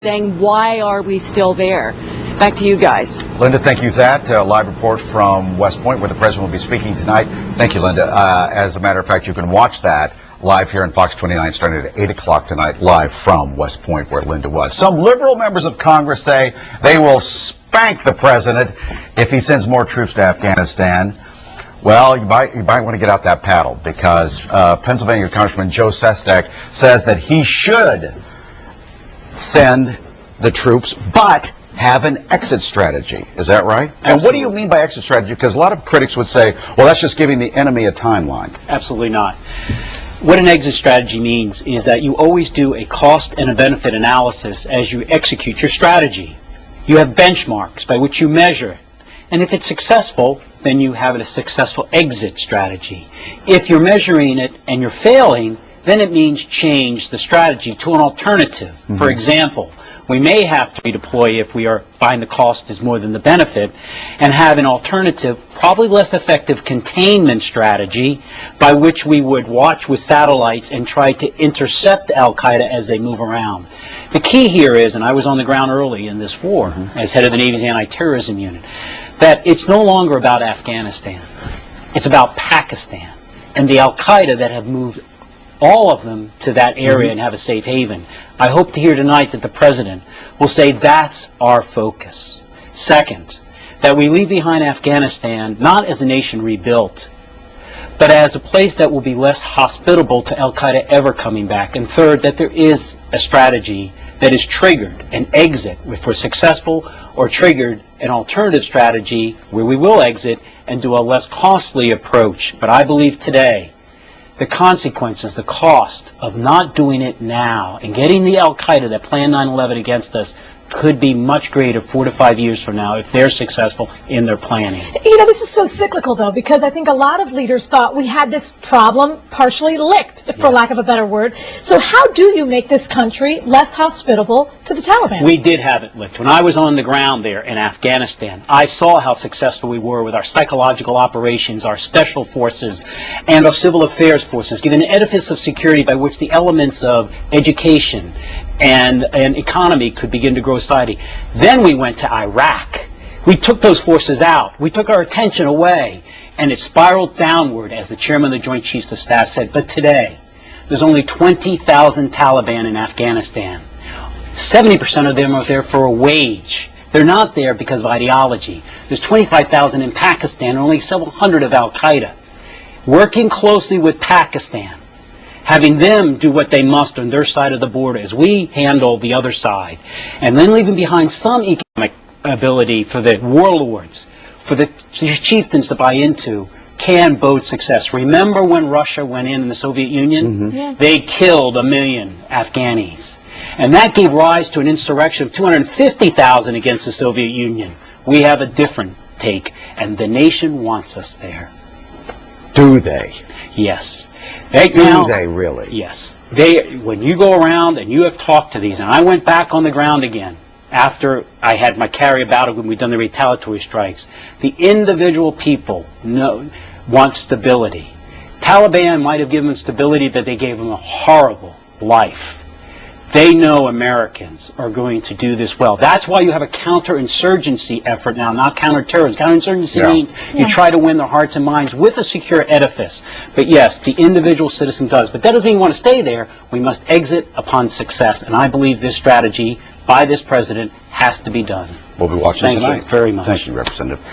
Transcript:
staying? Why are we still there? Back to you guys. Linda, thank you for that. Live report from West Point, where the president will be speaking tonight. Thank you, Linda. As a matter of fact, you can watch that live here on Fox 29 starting at 8 o'clock tonight, live from West Point, where Linda was. Some liberal members of Congress say they will spank the president if he sends more troops to Afghanistan. Well, you might want to get out that paddle, because Pennsylvania Congressman Joe Sestak says that he should send the troops, but have an exit strategy. Is that right? Absolutely. And what do you mean by exit strategy? Because a lot of critics would say, well, that's just giving the enemy a timeline. Absolutely not. What an exit strategy means is that you always do a cost and a benefit analysis as you execute your strategy. You have benchmarks by which you measure it. And if it's successful, then you have a successful exit strategy. If you're measuring it and you're failing, then it means change the strategy to an alternative. Mm-hmm. For example, we may have to redeploy if we find the cost is more than the benefit, and have an alternative, probably less effective containment strategy by which we would watch with satellites and try to intercept Al-Qaeda as they move around. The key here is, and I was on the ground early in this war as head of the Navy's anti-terrorism unit, that it's no longer about Afghanistan. It's about Pakistan and the Al-Qaeda that have moved all of them to that area and have a safe haven. I hope to hear tonight that the president will say that's our focus. Second, that we leave behind Afghanistan not as a nation rebuilt, but as a place that will be less hospitable to Al-Qaeda ever coming back. And third, that there is a strategy that is triggered, an exit, if we're successful, or triggered an alternative strategy where we will exit and do a less costly approach. But I believe today, the consequences, the cost of not doing it now and getting the Al-Qaeda that planned 9/11 against us could be much greater 4 to 5 years from now if they're successful in their planning. You know, this is so cyclical, though, because I think a lot of leaders thought we had this problem partially licked, for lack of a better word. So how do you make this country less hospitable to the Taliban? We did have it licked. When I was on the ground there in Afghanistan, I saw how successful we were with our psychological operations, our special forces, and our civil affairs forces, giving an edifice of security by which the elements of education and economy could begin to grow society. Then we went to Iraq. We took those forces out. We took our attention away, and it spiraled downward, as the chairman of the Joint Chiefs of Staff said. But today, there's only 20,000 Taliban in Afghanistan. 70% of them are there for a wage. They're not there because of ideology. There's 25,000 in Pakistan, and only several hundred of Al-Qaeda. Working closely with Pakistan, having them do what they must on their side of the border as we handle the other side, and then leaving behind some economic ability for the warlords, for the chieftains to buy into, can bode success. Remember when Russia went in the Soviet Union? They killed 1 million Afghanis. And that gave rise to an insurrection of 250,000 against the Soviet Union. We have a different take, and the nation wants us there. Do they? Yes. Do they really? Yes. When you go around and you have talked to these, and I went back on the ground again after I had my carrier battle when we'd done the retaliatory strikes, the individual people want stability. Taliban might have given them stability, but they gave them a horrible life. They know Americans are going to do this well. That's why you have a counterinsurgency effort now, not counterterrorism. Counterinsurgency means you try to win their hearts and minds with a secure edifice. But yes, the individual citizen does. But that doesn't mean we want to stay there. We must exit upon success. And I believe this strategy by this president has to be done. We'll be watching tonight. Thank you very much. Thank you, Representative.